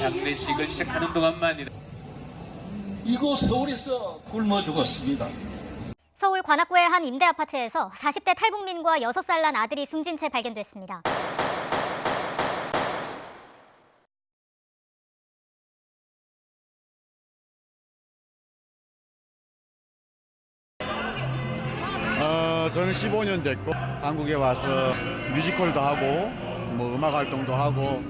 장례식을 시작하는 동안만이라 이곳 서울에서 굶어 죽었습니다. 서울 관악구의 한 임대 아파트에서 40대 탈북민과 6살 난 아들이 숨진 채 발견됐습니다. 저는 15년 됐고 한국에 와서 뮤지컬도 하고 뭐 음악 활동도 하고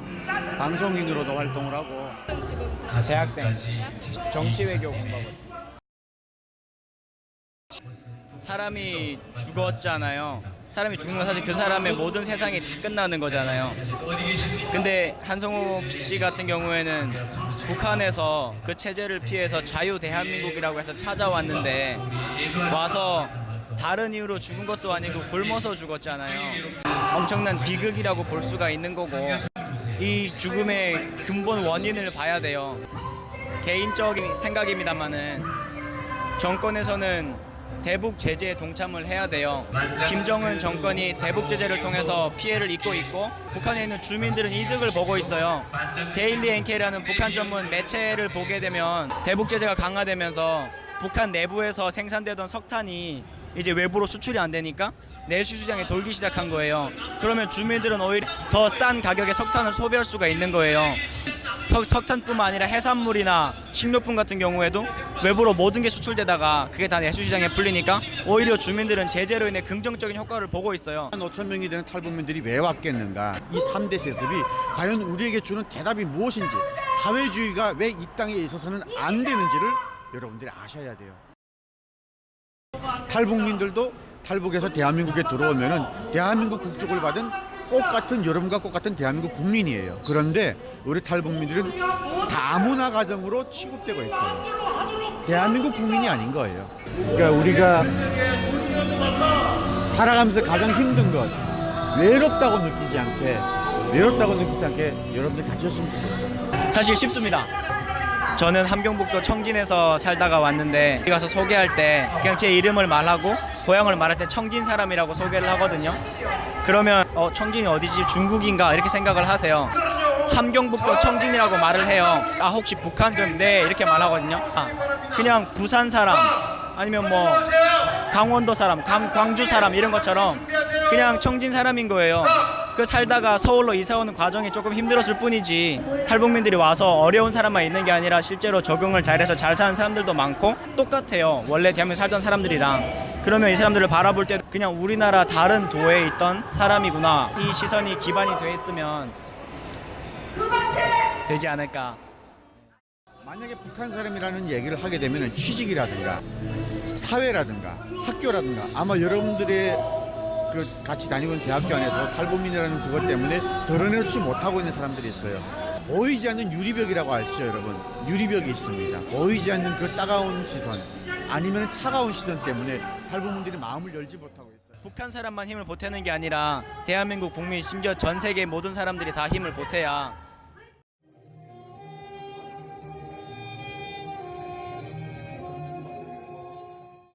방송인으로도 활동을 하고 대학생 정치 외교 공부하고 있습니다. 사람이 죽었잖아요. 사람이 죽는 건 사실 그 사람의 모든 세상이 다 끝나는 거잖아요. 근데 한성욱 씨 같은 경우에는 북한에서 그 체제를 피해서 자유 대한민국이라고 해서 찾아왔는데 와서 다른 이유로 죽은 것도 아니고 굶어서 죽었잖아요. 엄청난 비극이라고 볼 수가 있는 거고 이 죽음의 근본 원인을 봐야 돼요. 개인적인 생각입니다만은 정권에서는 대북 제재에 동참을 해야 돼요. 김정은 정권이 대북 제재를 통해서 피해를 입고 있고 북한에 있는 주민들은 이득을 보고 있어요. 데일리 NK라는 북한 전문 매체를 보게 되면 대북 제재가 강화되면서 북한 내부에서 생산되던 석탄이 이제 외부로 수출이 안 되니까 내수 시장에 돌기 시작한 거예요. 그러면 주민들은 오히려 더 싼 가격에 석탄을 소비할 수가 있는 거예요. 석탄뿐만 아니라 해산물이나 식료품 같은 경우에도 외부로 모든 게 수출되다가 그게 다 내수 시장에 풀리니까 오히려 주민들은 제재로 인해 긍정적인 효과를 보고 있어요. 5천 명이 되는 탈북민들이 왜 왔겠는가? 이 3대 세습이 과연 우리에게 주는 대답이 무엇인지, 사회주의가 왜 이 땅에 있어서는 안 되는지를 여러분들이 아셔야 돼요. 탈북민들도 탈북해서 대한민국에 들어오면은 대한민국 국적을 받은 똑같은 여러분과 똑같은 대한민국 국민이에요. 그런데 우리 탈북민들은 다문화 가정으로 취급되고 있어요. 대한민국 국민이 아닌 거예요. 그러니까 우리가 살아가면서 가장 힘든 것, 외롭다고 느끼지 않게 여러분들 같이 했으면 좋겠어요. 사실 쉽습니다. 저는 함경북도 청진에서 살다가 왔는데 여기 가서 소개할 때 그냥 제 이름을 말하고 고향을 말할 때 청진 사람이라고 소개를 하거든요. 그러면 청진이 어디지? 중국인가? 이렇게 생각을 하세요. 함경북도 청진이라고 말을 해요. 아 혹시 북한? 그럼 네 이렇게 말하거든요. 그냥 부산 사람 아니면 뭐 강원도 사람, 광주 사람 이런 것처럼 그냥 청진 사람인 거예요. 그 살다가 서울로 이사 오는 과정이 조금 힘들었을 뿐이지 탈북민들이 와서 어려운 사람만 있는 게 아니라 실제로 적응을 잘해서 잘 사는 사람들도 많고 똑같아요. 원래 대한민국에 살던 사람들이랑. 그러면 이 사람들을 바라볼 때 그냥 우리나라 다른 도에 있던 사람이구나. 이 시선이 기반이 돼 있으면 되지 않을까. 만약에 북한 사람이라는 얘기를 하게 되면 취직이라든가 사회라든가 학교라든가 아마 여러분들의 그 같이 다니는 대학교 안에서 탈북민이라는 그것 때문에 드러내지 못하고 있는 사람들이 있어요. 보이지 않는 유리벽이라고 아시죠, 여러분? 유리벽이 있습니다. 보이지 않는 그 따가운 시선 아니면 차가운 시선 때문에 탈북민들이 마음을 열지 못하고 있어요. 북한 사람만 힘을 보태는 게 아니라 대한민국 국민 심지어 전 세계 모든 사람들이 다 힘을 보태야